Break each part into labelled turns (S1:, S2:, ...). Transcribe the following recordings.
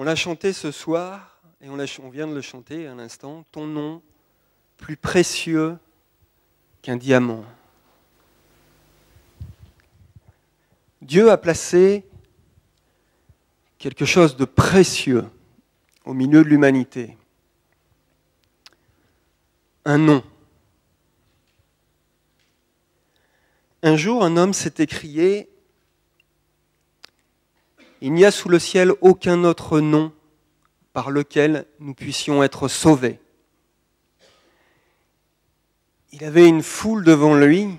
S1: On l'a chanté ce soir, et on vient de le chanter à l'instant, ton nom plus précieux qu'un diamant. Dieu a placé quelque chose de précieux au milieu de l'humanité. Un nom. Un jour, un homme s'est écrié « Il n'y a sous le ciel aucun autre nom par lequel nous puissions être sauvés. » Il avait une foule devant lui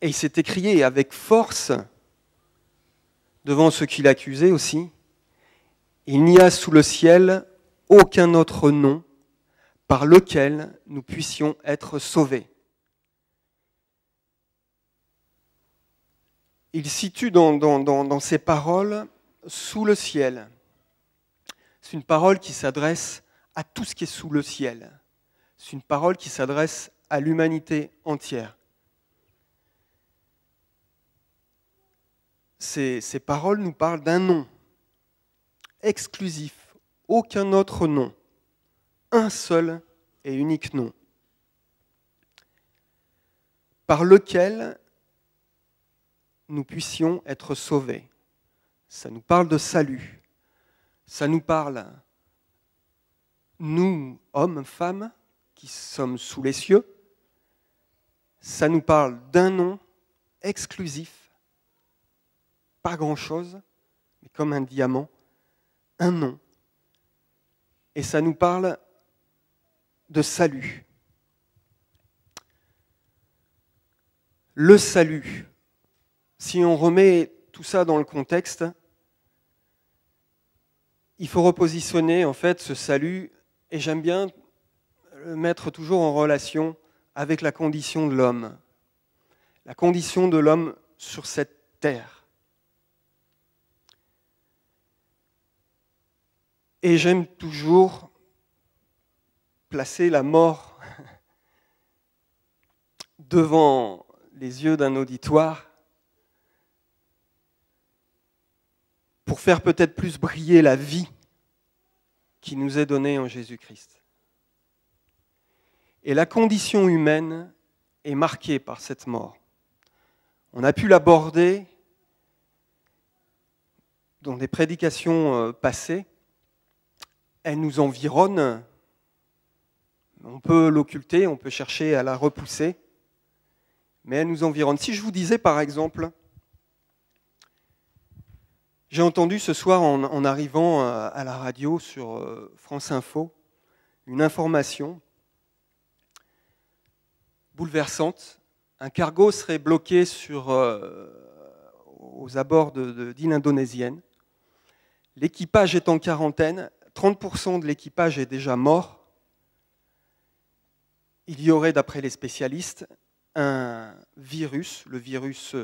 S1: et il s'est écrié avec force devant ceux qui l'accusaient aussi. Il n'y a sous le ciel aucun autre nom par lequel nous puissions être sauvés. Il situe dans ces paroles sous le ciel. C'est une parole qui s'adresse à tout ce qui est sous le ciel. C'est une parole qui s'adresse à l'humanité entière. Ces paroles nous parlent d'un nom exclusif, aucun autre nom, un seul et unique nom, par lequel nous puissions être sauvés. Ça nous parle de salut. Ça nous parle, nous, hommes, femmes, qui sommes sous les cieux. Ça nous parle d'un nom exclusif, pas grand-chose, mais comme un diamant, un nom. Et ça nous parle de salut. Le salut. Si on remet tout ça dans le contexte, il faut repositionner en fait ce salut, et j'aime bien le mettre toujours en relation avec la condition de l'homme. La condition de l'homme sur cette terre. Et j'aime toujours placer la mort devant les yeux d'un auditoire pour faire peut-être plus briller la vie qui nous est donnée en Jésus-Christ. Et la condition humaine est marquée par cette mort. On a pu l'aborder dans des prédications passées. Elle nous environne. On peut l'occulter, on peut chercher à la repousser, mais elle nous environne. Si je vous disais par exemple, j'ai entendu ce soir en arrivant à la radio sur France Info une information bouleversante. Un cargo serait bloqué aux abords d'îles indonésiennes. L'équipage est en quarantaine, 30% de l'équipage est déjà mort. Il y aurait, d'après les spécialistes, un virus, le virus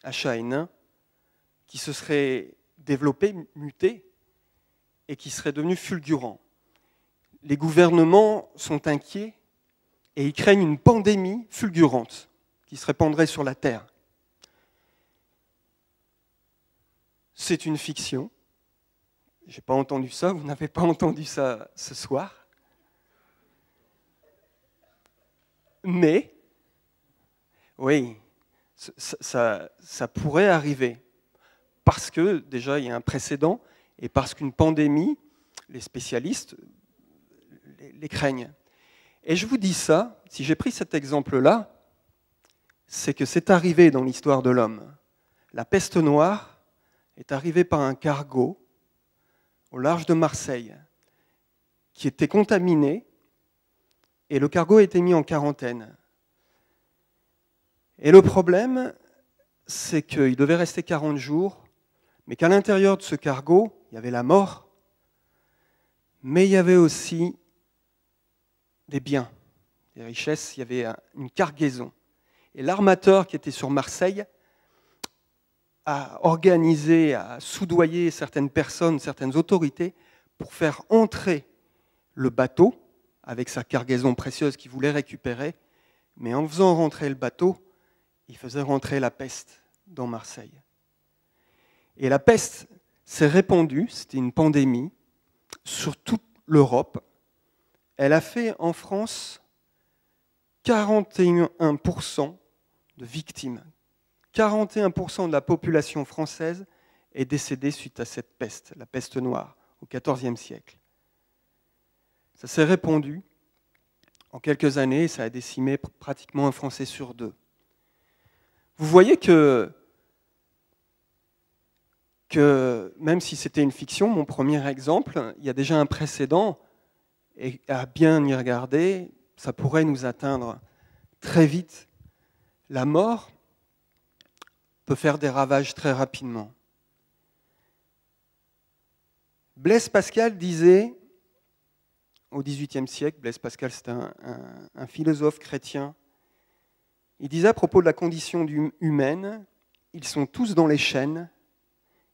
S1: H1N1, qui se serait développé, muté, et qui serait devenu fulgurant. Les gouvernements sont inquiets et ils craignent une pandémie fulgurante qui se répandrait sur la Terre. C'est une fiction. Je n'ai pas entendu ça, vous n'avez pas entendu ça ce soir. Mais, oui, ça pourrait arriver. Parce que, déjà, il y a un précédent, et parce qu'une pandémie, les spécialistes les craignent. Et je vous dis ça, si j'ai pris cet exemple-là, c'est que c'est arrivé dans l'histoire de l'homme. La peste noire est arrivée par un cargo au large de Marseille, qui était contaminé, et le cargo a été mis en quarantaine. Et le problème, c'est qu'il devait rester 40 jours, mais qu'à l'intérieur de ce cargo, il y avait la mort, mais il y avait aussi des biens, des richesses, il y avait une cargaison. Et l'armateur qui était sur Marseille a organisé, a soudoyé certaines personnes, certaines autorités, pour faire entrer le bateau, avec sa cargaison précieuse qu'il voulait récupérer, mais en faisant rentrer le bateau, il faisait rentrer la peste dans Marseille. Et la peste s'est répandue, c'était une pandémie, sur toute l'Europe. Elle a fait en France 41% de victimes. 41% de la population française est décédée suite à cette peste, la peste noire, au XIVe siècle. Ça s'est répandu en quelques années, ça a décimé pratiquement un Français sur 2. Vous voyez que même si c'était une fiction, mon premier exemple, il y a déjà un précédent, et à bien y regarder, ça pourrait nous atteindre très vite. La mort peut faire des ravages très rapidement. Blaise Pascal disait, au XVIIIe siècle, Blaise Pascal c'était un philosophe chrétien, il disait à propos de la condition humaine, ils sont tous dans les chaînes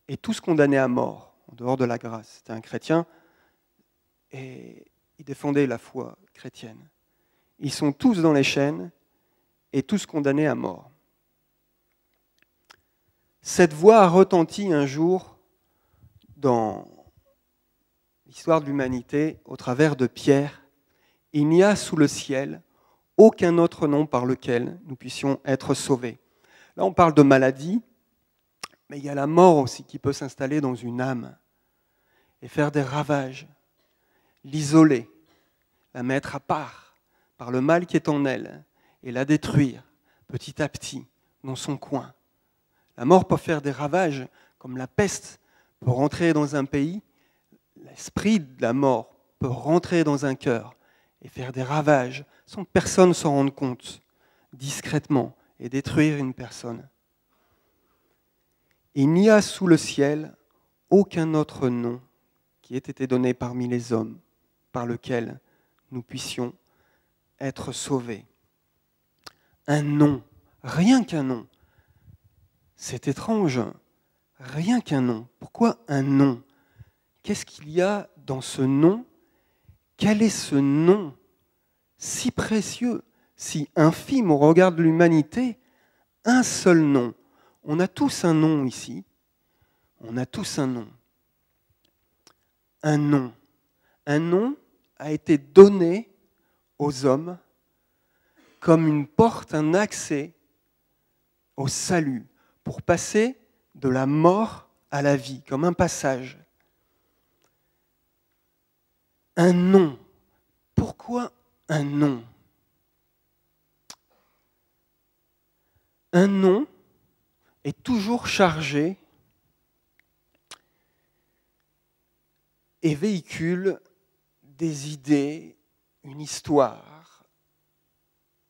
S1: et tous condamnés à mort, en dehors de la grâce. C'était un chrétien et il défendait la foi chrétienne. Ils sont tous dans les chaînes et tous condamnés à mort. Cette voix a retenti un jour dans l'histoire de l'humanité au travers de Pierre. Il n'y a sous le ciel aucun autre nom par lequel nous puissions être sauvés. Là, on parle de maladie, mais il y a la mort aussi qui peut s'installer dans une âme et faire des ravages, l'isoler, la mettre à part par le mal qui est en elle et la détruire petit à petit dans son coin. La mort peut faire des ravages comme la peste peut rentrer dans un pays. L'esprit de la mort peut rentrer dans un cœur et faire des ravages sans que personne s'en rende compte, discrètement, et détruire une personne. Il n'y a sous le ciel aucun autre nom qui ait été donné parmi les hommes par lequel nous puissions être sauvés. Un nom, rien qu'un nom. C'est étrange, rien qu'un nom. Pourquoi un nom ? Qu'est-ce qu'il y a dans ce nom ? Quel est ce nom si précieux, si infime au regard de l'humanité ? Un seul nom. On a tous un nom ici. On a tous un nom. Un nom. Un nom a été donné aux hommes comme une porte, un accès au salut, pour passer de la mort à la vie, comme un passage. Un nom. Pourquoi un nom ? Un nom est toujours chargé et véhicule des idées, une histoire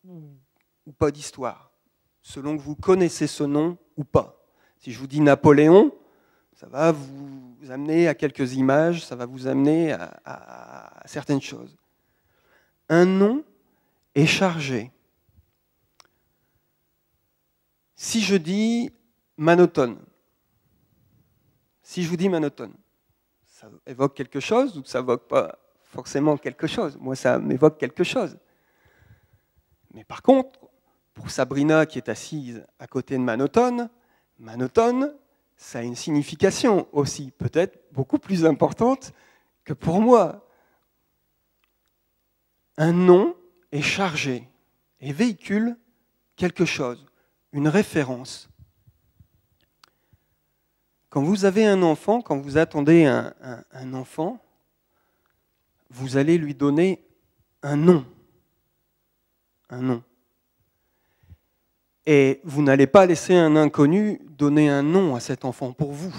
S1: ou pas d'histoire, selon que vous connaissez ce nom ou pas. Si je vous dis Napoléon, ça va vous amener à quelques images, ça va vous amener à certaines choses. Un nom est chargé. Si je dis Manotone, si je vous dis Manotone, ça évoque quelque chose ou ça évoque pas forcément quelque chose ? Moi, ça m'évoque quelque chose. Mais par contre, pour Sabrina qui est assise à côté de Manotone, Manotone, ça a une signification aussi, peut-être beaucoup plus importante que pour moi. Un nom est chargé et véhicule quelque chose, une référence. Quand vous avez un enfant, quand vous attendez un enfant, vous allez lui donner un nom. Un nom. Et vous n'allez pas laisser un inconnu donner un nom à cet enfant pour vous.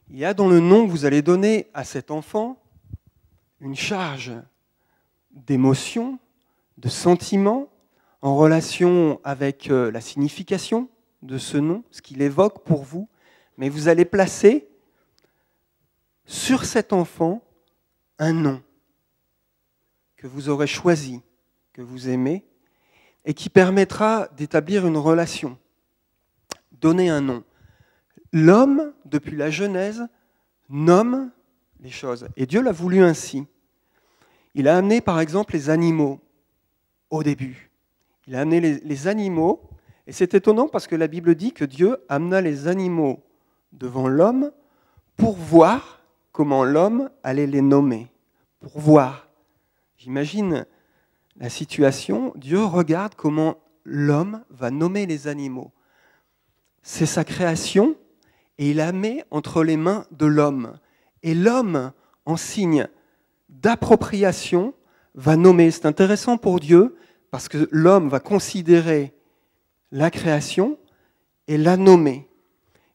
S1: Il y a dans le nom que vous allez donner à cet enfant une charge d'émotions, de sentiments, en relation avec la signification de ce nom, ce qu'il évoque pour vous. Mais vous allez placer sur cet enfant un nom que vous aurez choisi, que vous aimez, et qui permettra d'établir une relation. Donner un nom. L'homme, depuis la Genèse, nomme les choses. Et Dieu l'a voulu ainsi. Il a amené, par exemple, les animaux au début. Il a amené les animaux, et c'est étonnant parce que la Bible dit que Dieu amena les animaux devant l'homme pour voir comment l'homme allait les nommer. Pour voir. J'imagine la situation, Dieu regarde comment l'homme va nommer les animaux. C'est sa création et il la met entre les mains de l'homme. Et l'homme, en signe d'appropriation, va nommer. C'est intéressant pour Dieu parce que l'homme va considérer la création et la nommer.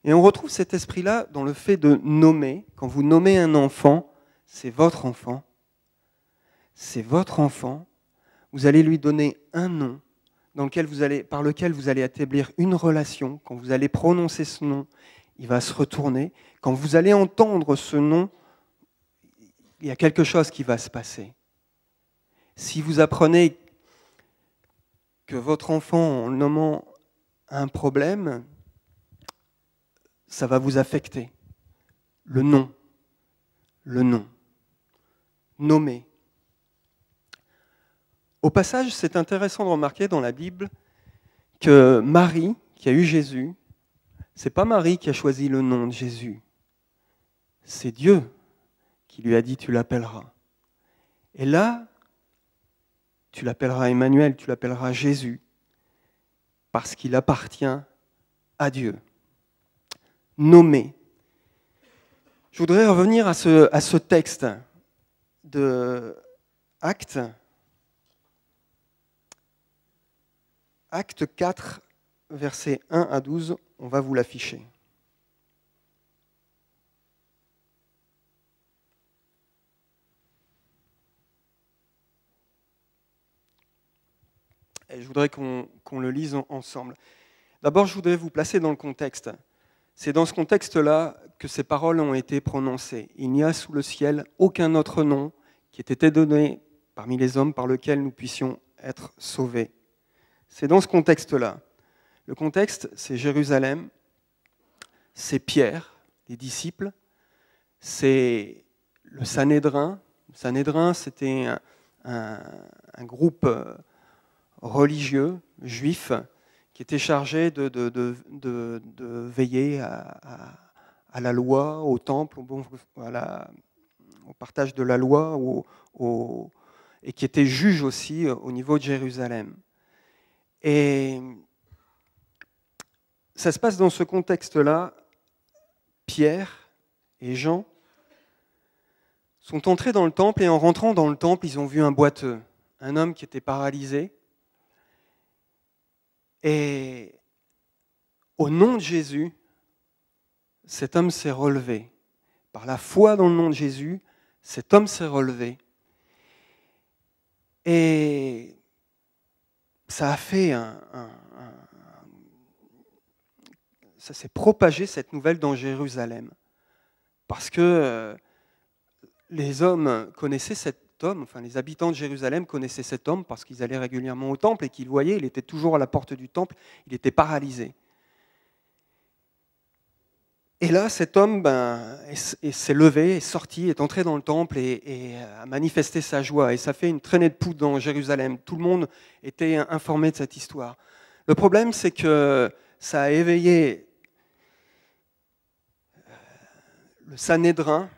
S1: Et on retrouve cet esprit-là dans le fait de nommer. Quand vous nommez un enfant, c'est votre enfant. C'est votre enfant. Vous allez lui donner un nom par lequel vous allez établir une relation. Quand vous allez prononcer ce nom, il va se retourner. Quand vous allez entendre ce nom, il y a quelque chose qui va se passer. Si vous apprenez que votre enfant, en le nommant, a un problème, ça va vous affecter. Le nom. Nommer. Au passage, c'est intéressant de remarquer dans la Bible que Marie, qui a eu Jésus, c'est pas Marie qui a choisi le nom de Jésus. C'est Dieu qui lui a dit « tu l'appelleras ». Et là, tu l'appelleras Emmanuel, tu l'appelleras Jésus, parce qu'il appartient à Dieu. Nommer. Je voudrais revenir à ce texte de Actes 4, versets 1 à 12, on va vous l'afficher. Et je voudrais qu'on le lise ensemble. D'abord, je voudrais vous placer dans le contexte. C'est dans ce contexte-là que ces paroles ont été prononcées. Il n'y a sous le ciel aucun autre nom qui ait été donné parmi les hommes par lequel nous puissions être sauvés. C'est dans ce contexte-là. Le contexte, c'est Jérusalem, c'est Pierre, les disciples, c'est le Sanhédrin. Le Sanhédrin, c'était un groupe religieux, juif, qui était chargé de veiller à la loi, au temple, au partage de la loi, et qui était juge aussi au niveau de Jérusalem. Et ça se passe dans ce contexte-là. Pierre et Jean sont entrés dans le temple et en rentrant dans le temple, ils ont vu un boiteux, un homme qui était paralysé. Et au nom de Jésus, cet homme s'est relevé. Par la foi dans le nom de Jésus, cet homme s'est relevé. Et ça a fait ça s'est propagé, cette nouvelle, dans Jérusalem. Parce que les hommes connaissaient cet homme, enfin les habitants de Jérusalem connaissaient cet homme parce qu'ils allaient régulièrement au temple et qu'ils le voyaient, il était toujours à la porte du temple, il était paralysé. Et là, cet homme s'est levé, est sorti, est entré dans le temple et a manifesté sa joie. Et ça fait une traînée de poudre dans Jérusalem. Tout le monde était informé de cette histoire. Le problème, c'est que ça a éveillé le Sanhédrin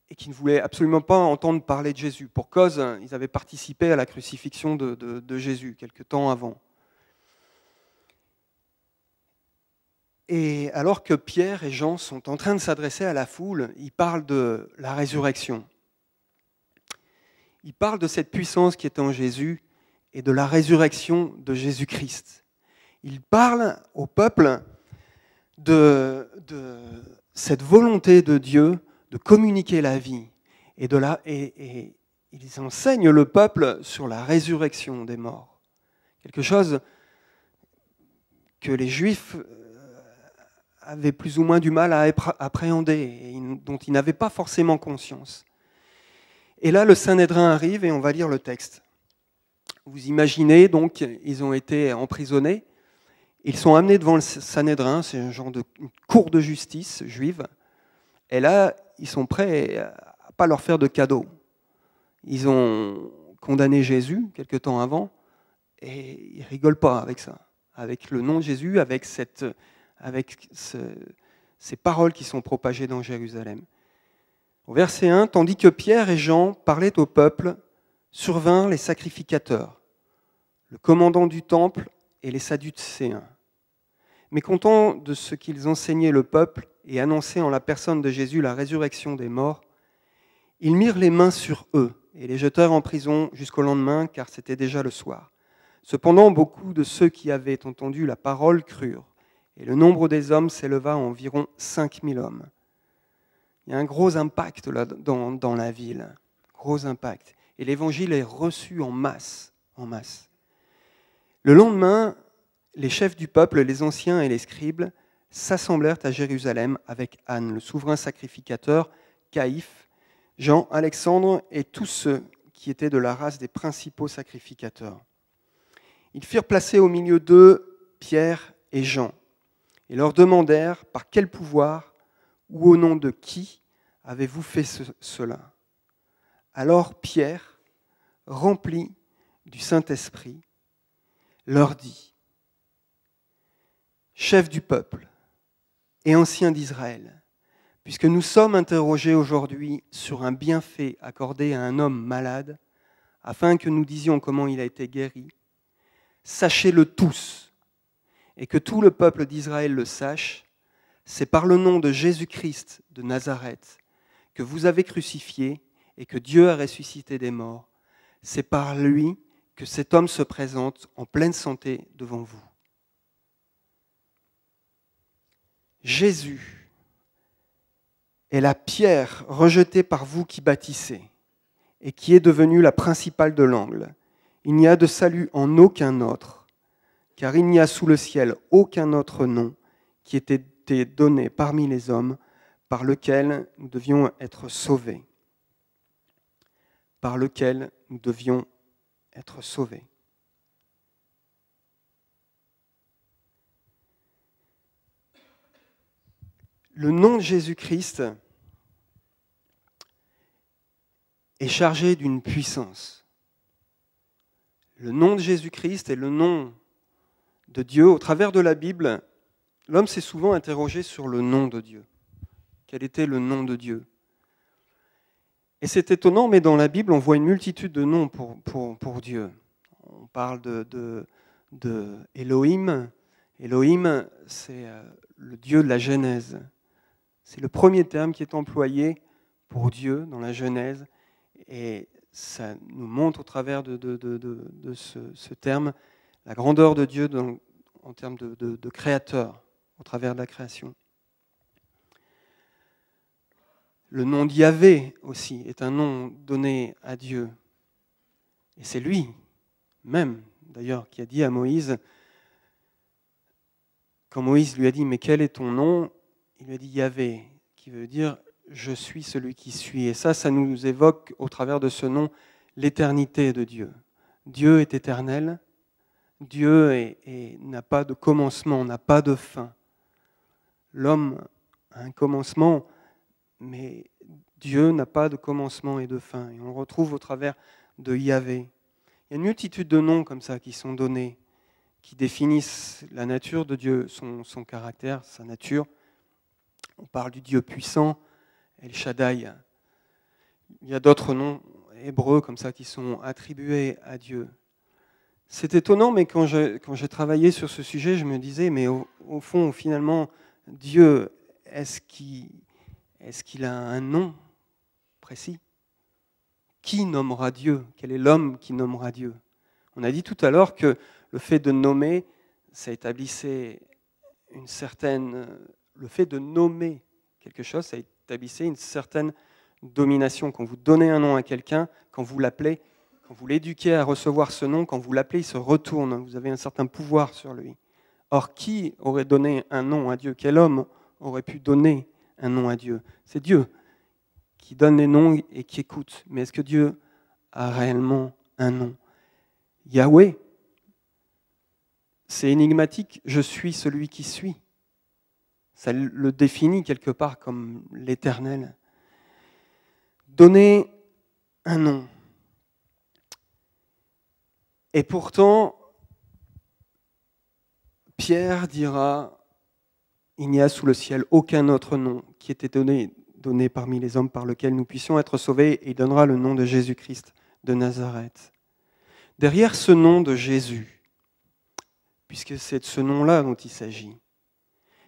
S1: et qui ne voulait absolument pas entendre parler de Jésus. Pour cause, ils avaient participé à la crucifixion de Jésus quelque temps avant. Et alors que Pierre et Jean sont en train de s'adresser à la foule, ils parlent de la résurrection. Ils parlent de cette puissance qui est en Jésus et de la résurrection de Jésus-Christ. Ils parlent au peuple de cette volonté de Dieu de communiquer la vie. Et ils enseignent le peuple sur la résurrection des morts. Quelque chose que les Juifs avaient plus ou moins du mal à appréhender et dont ils n'avaient pas forcément conscience. Et là, le Sanhédrin arrive et on va lire le texte. Vous imaginez, donc, ils ont été emprisonnés. Ils sont amenés devant le Sanhédrin, c'est un genre de cour de justice juive. Et là, ils sont prêts à ne pas leur faire de cadeaux. Ils ont condamné Jésus quelque temps avant et ils ne rigolent pas avec ça. Avec le nom de Jésus, avec ces paroles qui sont propagées dans Jérusalem. Au verset 1, tandis que Pierre et Jean parlaient au peuple, survinrent les sacrificateurs, le commandant du temple et les Sadducéens. Mécontents de ce qu'ils enseignaient le peuple et annonçaient en la personne de Jésus la résurrection des morts, ils mirent les mains sur eux et les jetèrent en prison jusqu'au lendemain, car c'était déjà le soir. Cependant, beaucoup de ceux qui avaient entendu la parole crurent, et le nombre des hommes s'éleva à environ 5000 hommes. Il y a un gros impact là dans la ville, gros impact. Et l'évangile est reçu en masse, en masse. Le lendemain, les chefs du peuple, les anciens et les scribes s'assemblèrent à Jérusalem avec Anne, le souverain sacrificateur, Caïphe, Jean, Alexandre et tous ceux qui étaient de la race des principaux sacrificateurs. Ils firent placer au milieu d'eux Pierre et Jean et leur demandèrent par quel pouvoir ou au nom de qui avez-vous fait cela ? Alors Pierre, rempli du Saint-Esprit, leur dit : Chefs du peuple et anciens d'Israël, puisque nous sommes interrogés aujourd'hui sur un bienfait accordé à un homme malade, afin que nous disions comment il a été guéri, sachez-le tous, et que tout le peuple d'Israël le sache, c'est par le nom de Jésus-Christ de Nazareth que vous avez crucifié et que Dieu a ressuscité des morts. C'est par lui que cet homme se présente en pleine santé devant vous. Jésus est la pierre rejetée par vous qui bâtissez et qui est devenue la principale de l'angle. Il n'y a de salut en aucun autre, car il n'y a sous le ciel aucun autre nom qui ait été donné parmi les hommes par lequel nous devions être sauvés. Par lequel nous devions être sauvés. Le nom de Jésus-Christ est chargé d'une puissance. Le nom de Jésus-Christ est le nom de Dieu. Au travers de la Bible, l'homme s'est souvent interrogé sur le nom de Dieu. Quel était le nom de Dieu ? Et c'est étonnant, mais dans la Bible, on voit une multitude de noms pour Dieu. On parle de Elohim. Elohim, c'est le Dieu de la Genèse. C'est le premier terme qui est employé pour Dieu dans la Genèse. Et ça nous montre au travers de ce terme la grandeur de Dieu en termes de créateur, au travers de la création. Le nom d'Yahvé aussi est un nom donné à Dieu. Et c'est lui même, d'ailleurs, qui a dit à Moïse, quand Moïse lui a dit « Mais quel est ton nom ?» Il lui a dit « Yahvé », qui veut dire « Je suis celui qui suis ». Et ça nous évoque au travers de ce nom l'éternité de Dieu. Dieu est éternel, Dieu n'a pas de commencement, n'a pas de fin. L'homme a un commencement, mais Dieu n'a pas de commencement et de fin. Et on le retrouve au travers de Yahvé. Il y a une multitude de noms comme ça qui sont donnés, qui définissent la nature de Dieu, son caractère, sa nature. On parle du Dieu puissant, El Shaddai. Il y a d'autres noms hébreux comme ça qui sont attribués à Dieu. C'est étonnant, mais quand j'ai travaillé sur ce sujet, je me disais, mais au fond, finalement, Dieu, est-ce qu'il a un nom précis ? Qui nommera Dieu ? Quel est l'homme qui nommera Dieu ? On a dit tout à l'heure que le fait de nommer, ça établissait une certaine... Le fait de nommer quelque chose, ça établissait une certaine domination. Quand vous donnez un nom à quelqu'un, quand vous l'appelez, quand vous l'éduquez à recevoir ce nom, quand vous l'appelez, il se retourne. Vous avez un certain pouvoir sur lui. Or, qui aurait donné un nom à Dieu ? Quel homme aurait pu donner un nom à Dieu ? C'est Dieu qui donne les noms et qui écoute. Mais est-ce que Dieu a réellement un nom ? Yahweh, c'est énigmatique. Je suis celui qui suis. Ça le définit quelque part comme l'éternel. Donner un nom. Et pourtant, Pierre dira, il n'y a sous le ciel aucun autre nom qui ait été donné parmi les hommes par lequel nous puissions être sauvés, et il donnera le nom de Jésus-Christ de Nazareth. Derrière ce nom de Jésus, puisque c'est de ce nom-là dont il s'agit,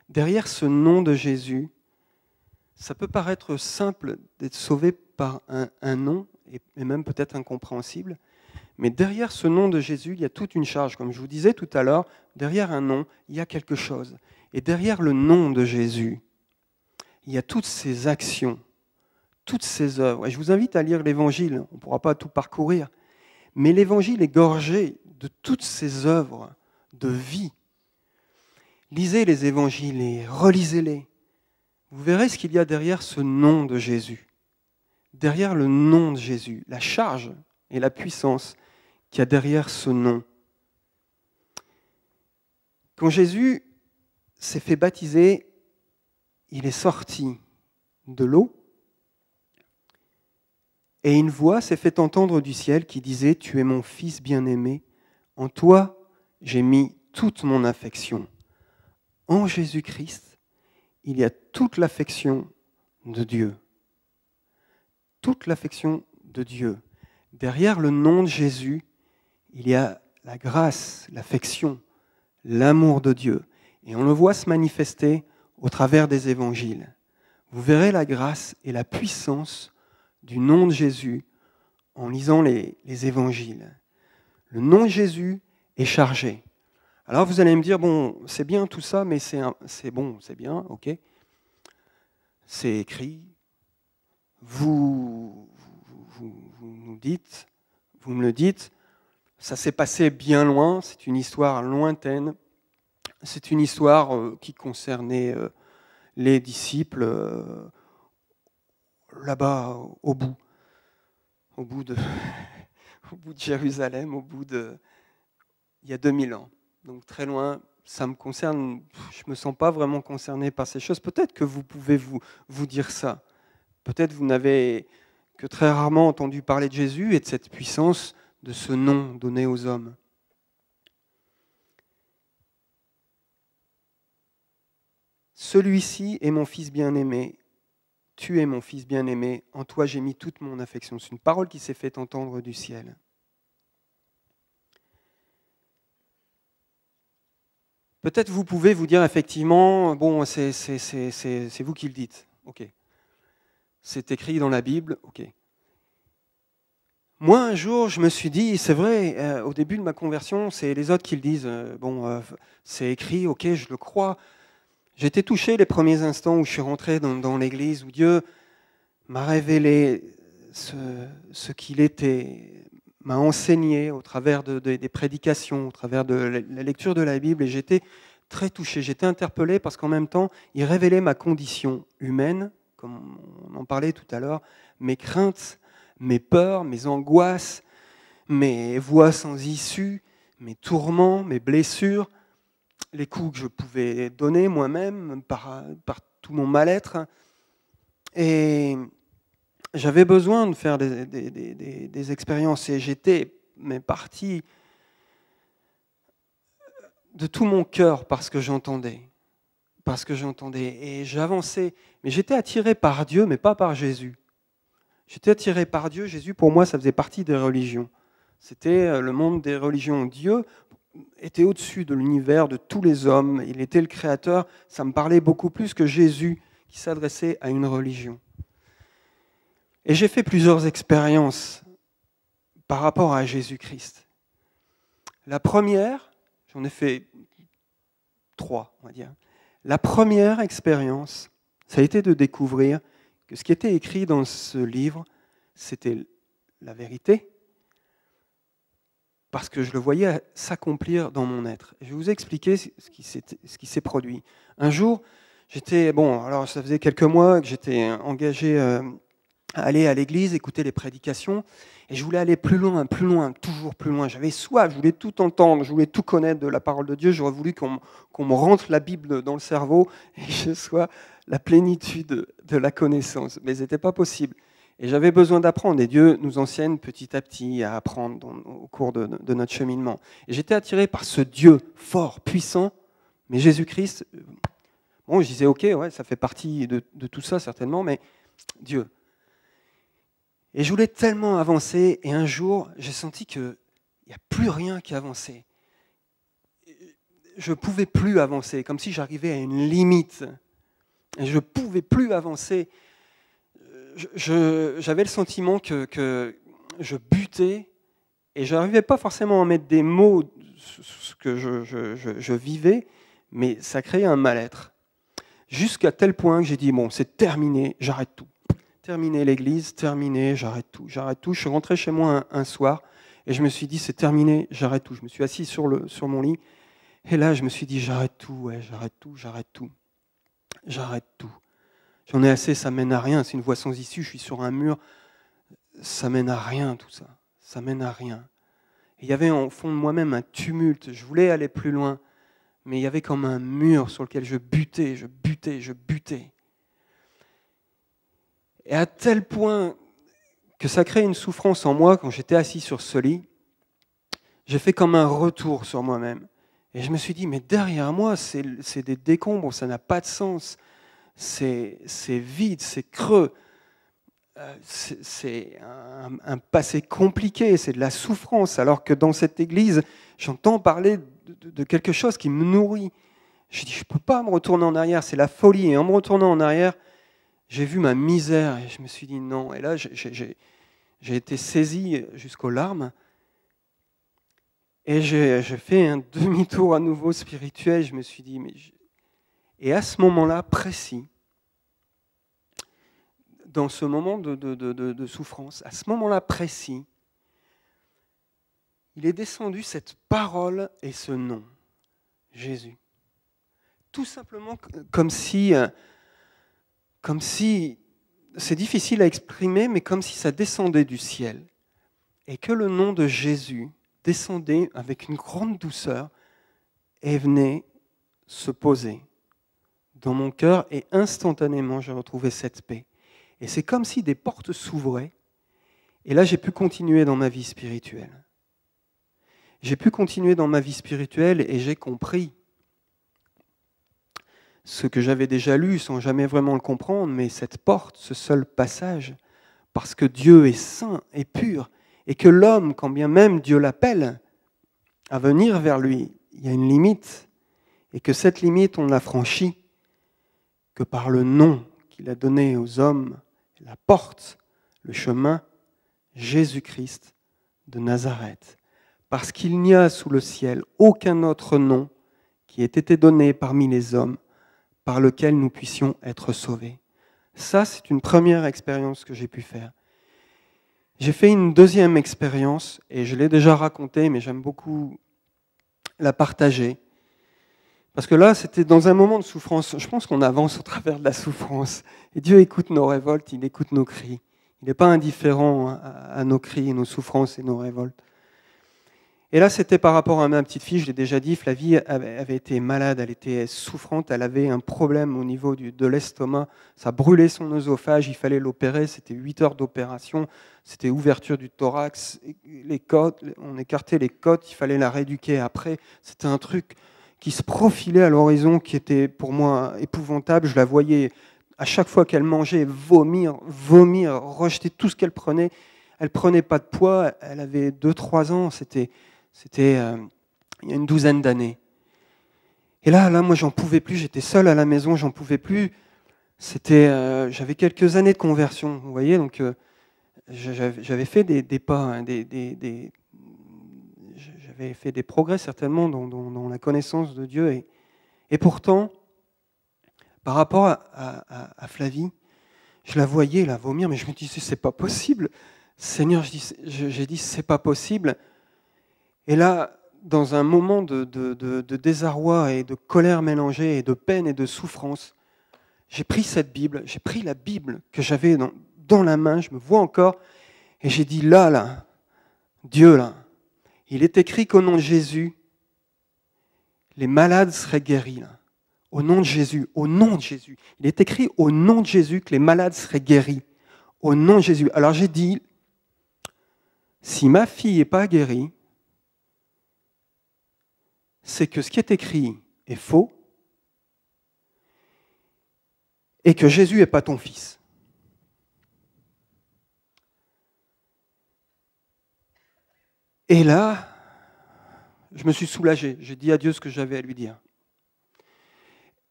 S1: derrière ce nom de Jésus, ça peut paraître simple d'être sauvé par un nom, et même peut-être incompréhensible, mais derrière ce nom de Jésus, il y a toute une charge. Comme je vous disais tout à l'heure, derrière un nom, il y a quelque chose. Et derrière le nom de Jésus, il y a toutes ces actions, toutes ces œuvres. Et je vous invite à lire l'Évangile, on ne pourra pas tout parcourir, mais l'Évangile est gorgé de toutes ces œuvres de vie. Lisez les Évangiles et relisez-les. Vous verrez ce qu'il y a derrière ce nom de Jésus. Derrière le nom de Jésus, la charge et la puissance qu'il y a derrière ce nom. Quand Jésus s'est fait baptiser, il est sorti de l'eau et une voix s'est fait entendre du ciel qui disait « Tu es mon fils bien-aimé, en toi j'ai mis toute mon affection. » En Jésus-Christ, il y a toute l'affection de Dieu. Toute l'affection de Dieu. Derrière le nom de Jésus, il y a la grâce, l'affection, l'amour de Dieu. Et on le voit se manifester au travers des évangiles. Vous verrez la grâce et la puissance du nom de Jésus en lisant les évangiles. Le nom de Jésus est chargé. Alors vous allez me dire, bon, c'est bien tout ça, mais c'est bien, ok. C'est écrit. Vous me le dites, ça s'est passé bien loin, c'est une histoire lointaine, c'est une histoire qui concernait les disciples là-bas au bout de Jérusalem, il y a 2000 ans. Donc très loin, ça me concerne, je ne me sens pas vraiment concerné par ces choses. Peut-être que vous pouvez vous dire ça. Peut-être vous n'avez que très rarement entendu parler de Jésus et de cette puissance de ce nom donné aux hommes. Celui-ci est mon fils bien-aimé, tu es mon fils bien-aimé, en toi j'ai mis toute mon affection. C'est une parole qui s'est fait entendre du ciel. Peut-être vous pouvez vous dire effectivement, bon, c'est vous qui le dites, ok. C'est écrit dans la Bible, ok. Moi, un jour, je me suis dit, c'est vrai, au début de ma conversion, c'est les autres qui le disent, c'est écrit, ok, je le crois. J'étais touché les premiers instants où je suis rentré dans l'église, où Dieu m'a révélé ce qu'il était, m'a enseigné au travers des prédications, au travers de la lecture de la Bible, et j'étais très touché, j'étais interpellé parce qu'en même temps, il révélait ma condition humaine, comme on en parlait tout à l'heure, mes craintes, mes peurs, mes angoisses, mes voies sans issue, mes tourments, mes blessures, les coups que je pouvais donner moi-même par tout mon mal-être. Et j'avais besoin de faire des expériences et j'étais parti de tout mon cœur parce que j'entendais. Et j'avançais. Mais j'étais attiré par Dieu, mais pas par Jésus. J'étais attiré par Dieu. Jésus, pour moi, ça faisait partie des religions. C'était le monde des religions. Dieu était au-dessus de l'univers, de tous les hommes. Il était le créateur. Ça me parlait beaucoup plus que Jésus qui s'adressait à une religion. Et j'ai fait plusieurs expériences par rapport à Jésus-Christ. La première, j'en ai fait 3, on va dire. La première expérience, ça a été de découvrir que ce qui était écrit dans ce livre, c'était la vérité, parce que je le voyais s'accomplir dans mon être. Je vais vous expliquer ce qui s'est produit. Un jour, alors ça faisait quelques mois que j'étais engagé à aller à l'église, écouter les prédications, et je voulais aller plus loin, toujours plus loin. J'avais soif, je voulais tout entendre, je voulais tout connaître de la parole de Dieu. J'aurais voulu qu'on me rentre la Bible dans le cerveau et que je sois la plénitude de la connaissance. Mais ce n'était pas possible. Et j'avais besoin d'apprendre. Et Dieu nous enseigne petit à petit à apprendre au cours de notre cheminement. Et j'étais attiré par ce Dieu fort, puissant, mais Jésus-Christ, Bon, je disais, ok, ouais, ça fait partie de tout ça certainement, mais Dieu. Et je voulais tellement avancer, et un jour, j'ai senti qu'il n'y a plus rien qui avançait. Je ne pouvais plus avancer, comme si j'arrivais à une limite. Et je ne pouvais plus avancer. J'avais le sentiment que je butais, et je n'arrivais pas forcément à mettre des mots sur ce que je vivais, mais ça créait un mal-être. Jusqu'à tel point que j'ai dit, bon, c'est terminé, j'arrête tout. Terminé l'église, terminé, j'arrête tout. J'arrête tout. Je suis rentré chez moi un soir, et je me suis dit, c'est terminé, j'arrête tout. Je me suis assis sur mon lit, et là, je me suis dit, j'arrête tout, ouais, j'arrête tout, j'arrête tout. J'arrête tout. J'en ai assez, ça mène à rien. C'est une voie sans issue, je suis sur un mur. Ça mène à rien, tout ça. Ça mène à rien. Et il y avait au fond de moi-même un tumulte. Je voulais aller plus loin, mais il y avait comme un mur sur lequel je butais, je butais, je butais. Et à tel point que ça crée une souffrance en moi quand j'étais assis sur ce lit, j'ai fait comme un retour sur moi-même. Et je me suis dit, mais derrière moi, c'est des décombres, ça n'a pas de sens. C'est vide, c'est creux. C'est un passé compliqué, c'est de la souffrance. Alors que dans cette église, j'entends parler de quelque chose qui me nourrit. Je dis, je ne peux pas me retourner en arrière, c'est la folie. Et en me retournant en arrière, j'ai vu ma misère et je me suis dit non. Et là, j'ai été saisi jusqu'aux larmes. Et j'ai fait un demi-tour à nouveau spirituel. Je me suis dit, Et à ce moment-là précis, dans ce moment de souffrance, à ce moment-là précis, il est descendu cette parole et ce nom, Jésus. Tout simplement comme si c'est difficile à exprimer, mais comme si ça descendait du ciel. Et que le nom de Jésus descendait avec une grande douceur et venait se poser dans mon cœur, et instantanément, j'ai retrouvé cette paix. Et c'est comme si des portes s'ouvraient, et là, j'ai pu continuer dans ma vie spirituelle. J'ai pu continuer dans ma vie spirituelle, et j'ai compris ce que j'avais déjà lu sans jamais vraiment le comprendre, mais cette porte, ce seul passage, parce que Dieu est saint et pur, et que l'homme, quand bien même Dieu l'appelle à venir vers lui, il y a une limite, et que cette limite, on ne la franchit que par le nom qu'il a donné aux hommes, la porte, le chemin, Jésus-Christ de Nazareth. Parce qu'il n'y a sous le ciel aucun autre nom qui ait été donné parmi les hommes par lequel nous puissions être sauvés. Ça, c'est une première expérience que j'ai pu faire. J'ai fait une deuxième expérience, et je l'ai déjà racontée, mais j'aime beaucoup la partager. Parce que là, c'était dans un moment de souffrance. Je pense qu'on avance au travers de la souffrance. Et Dieu écoute nos révoltes, il écoute nos cris. Il n'est pas indifférent à nos cris, nos souffrances et nos révoltes. Et là, c'était par rapport à ma petite fille, je l'ai déjà dit, Flavie avait été malade, elle était souffrante, elle avait un problème au niveau de l'estomac, ça brûlait son œsophage, il fallait l'opérer, c'était 8 heures d'opération, c'était ouverture du thorax, les côtes, on écartait les côtes, il fallait la rééduquer après, c'était un truc qui se profilait à l'horizon, qui était pour moi épouvantable, je la voyais à chaque fois qu'elle mangeait vomir, rejeter tout ce qu'elle prenait pas de poids, elle avait 2-3 ans, c'était il y a une douzaine d'années. Et là, moi, j'en pouvais plus. J'étais seul à la maison, j'en pouvais plus. J'avais quelques années de conversion, vous voyez. Donc, j'avais fait des pas, hein, j'avais fait des progrès certainement dans la connaissance de Dieu. Et pourtant, par rapport à Flavie, je la voyais la vomir, mais je me disais, c'est pas possible. Seigneur, j'ai dit, c'est pas possible. Et là, dans un moment de désarroi et de colère mélangée et de peine et de souffrance, j'ai pris cette Bible, j'ai pris la Bible que j'avais dans la main, je me vois encore, et j'ai dit là, Dieu là, il est écrit qu'au nom de Jésus, les malades seraient guéris là. Au nom de Jésus, au nom de Jésus. Il est écrit au nom de Jésus que les malades seraient guéris. Au nom de Jésus. Alors j'ai dit, si ma fille n'est pas guérie, c'est que ce qui est écrit est faux, et que Jésus n'est pas ton fils. Et là, je me suis soulagé. J'ai dit à Dieu ce que j'avais à lui dire.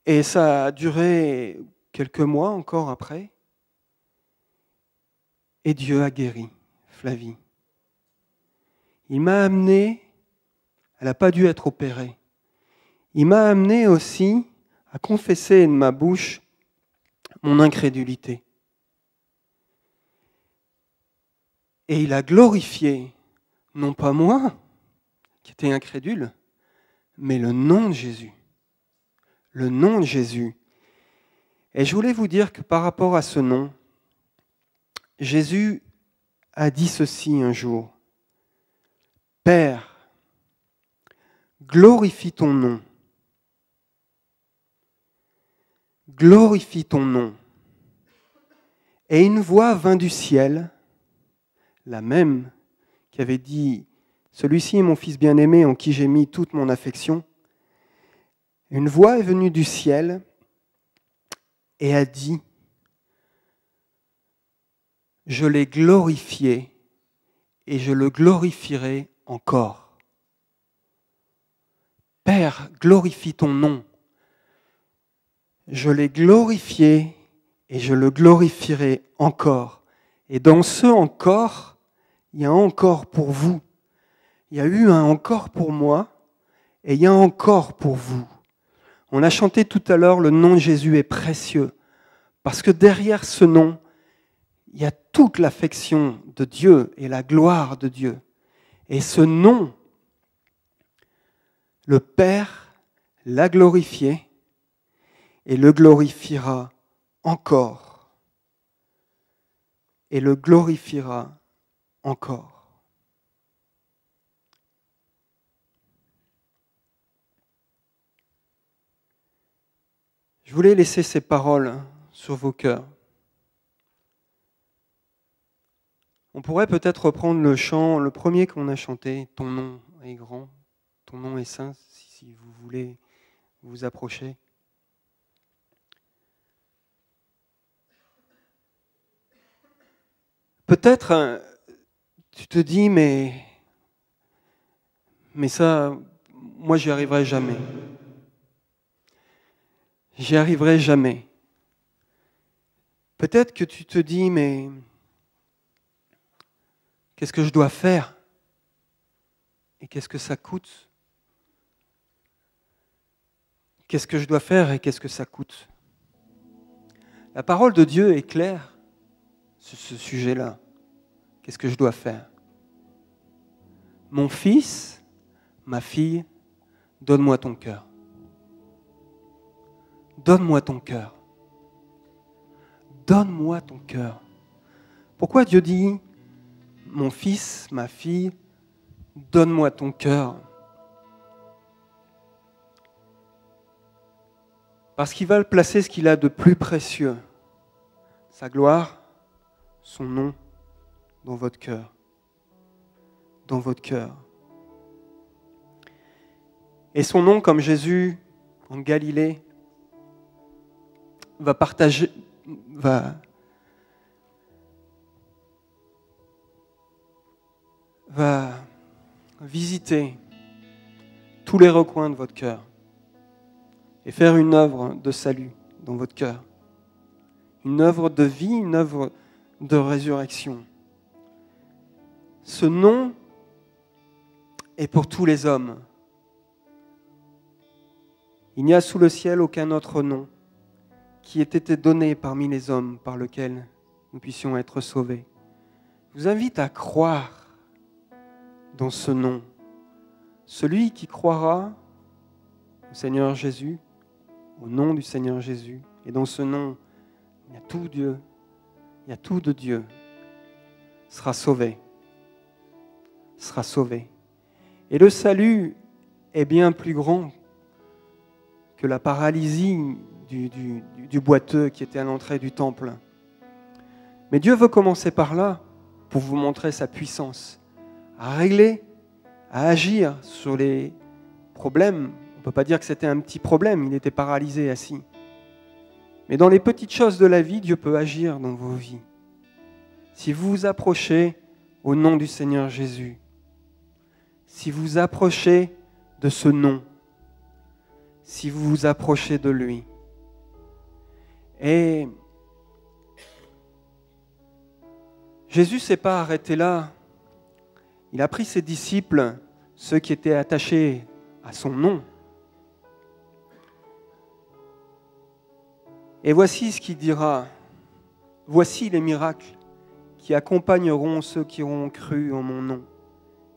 S1: Et ça a duré quelques mois encore après. Et Dieu a guéri Flavie. Il m'a amené, elle n'a pas dû être opérée, il m'a amené aussi à confesser de ma bouche mon incrédulité. Et il a glorifié, non pas moi, qui étais incrédule, mais le nom de Jésus. Le nom de Jésus. Et je voulais vous dire que par rapport à ce nom, Jésus a dit ceci un jour. Père, glorifie ton nom. Glorifie ton nom. Et une voix vint du ciel, la même qui avait dit, celui-ci est mon fils bien-aimé en qui j'ai mis toute mon affection. Une voix est venue du ciel et a dit, je l'ai glorifié et je le glorifierai encore. Père, glorifie ton nom. Je l'ai glorifié et je le glorifierai encore. Et dans ce encore, il y a un encore pour vous. Il y a eu un encore pour moi et il y a un encore pour vous. On a chanté tout à l'heure, le nom de Jésus est précieux. Parce que derrière ce nom, il y a toute l'affection de Dieu et la gloire de Dieu. Et ce nom, le Père l'a glorifié et le glorifiera encore. Et le glorifiera encore. Je voulais laisser ces paroles sur vos cœurs. On pourrait peut-être reprendre le chant, le premier qu'on a chanté, « Ton nom est grand, ton nom est saint », si vous voulez vous approcher. Peut-être tu te dis, mais ça, moi j'y arriverai jamais. J'y arriverai jamais. Peut-être que tu te dis, mais qu'est-ce que je dois faire? Et qu'est-ce que ça coûte? Qu'est-ce que je dois faire et qu'est-ce que ça coûte? La parole de Dieu est claire sur ce sujet-là. Qu'est-ce que je dois faire? Mon fils, ma fille, donne-moi ton cœur. Donne-moi ton cœur. Donne-moi ton cœur. Pourquoi Dieu dit, mon fils, ma fille, donne-moi ton cœur? Parce qu'il va placer ce qu'il a de plus précieux, sa gloire, son nom, dans votre cœur. Dans votre cœur. Et son nom, comme Jésus en Galilée, va visiter tous les recoins de votre cœur et faire une œuvre de salut dans votre cœur. Une œuvre de vie, une œuvre de résurrection. Ce nom est pour tous les hommes. Il n'y a sous le ciel aucun autre nom qui ait été donné parmi les hommes par lequel nous puissions être sauvés. Je vous invite à croire dans ce nom. Celui qui croira au Seigneur Jésus, au nom du Seigneur Jésus, et dans ce nom, il y a tout Dieu, il y a tout de Dieu, sera sauvé. Sera sauvé. Et le salut est bien plus grand que la paralysie du boiteux qui était à l'entrée du temple. Mais Dieu veut commencer par là pour vous montrer sa puissance, à régler, à agir sur les problèmes. On ne peut pas dire que c'était un petit problème, il était paralysé, assis. Mais dans les petites choses de la vie, Dieu peut agir dans vos vies. Si vous vous approchez au nom du Seigneur Jésus, si vous vous approchez de ce nom, si vous vous approchez de lui. Et Jésus ne s'est pas arrêté là. Il a pris ses disciples, ceux qui étaient attachés à son nom. Et voici ce qu'il dira. Voici les miracles qui accompagneront ceux qui auront cru en mon nom.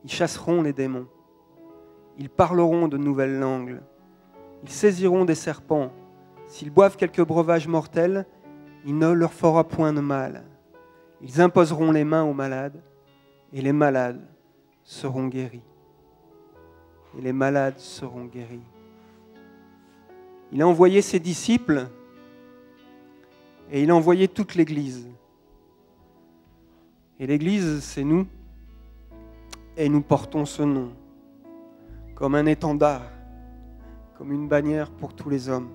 S1: Ils chasseront les démons. Ils parleront de nouvelles langues. Ils saisiront des serpents. S'ils boivent quelques breuvages mortels, il ne leur fera point de mal. Ils imposeront les mains aux malades, et les malades seront guéris. Et les malades seront guéris. Il a envoyé ses disciples, et il a envoyé toute l'Église. Et l'Église, c'est nous, et nous portons ce nom comme un étendard, comme une bannière pour tous les hommes.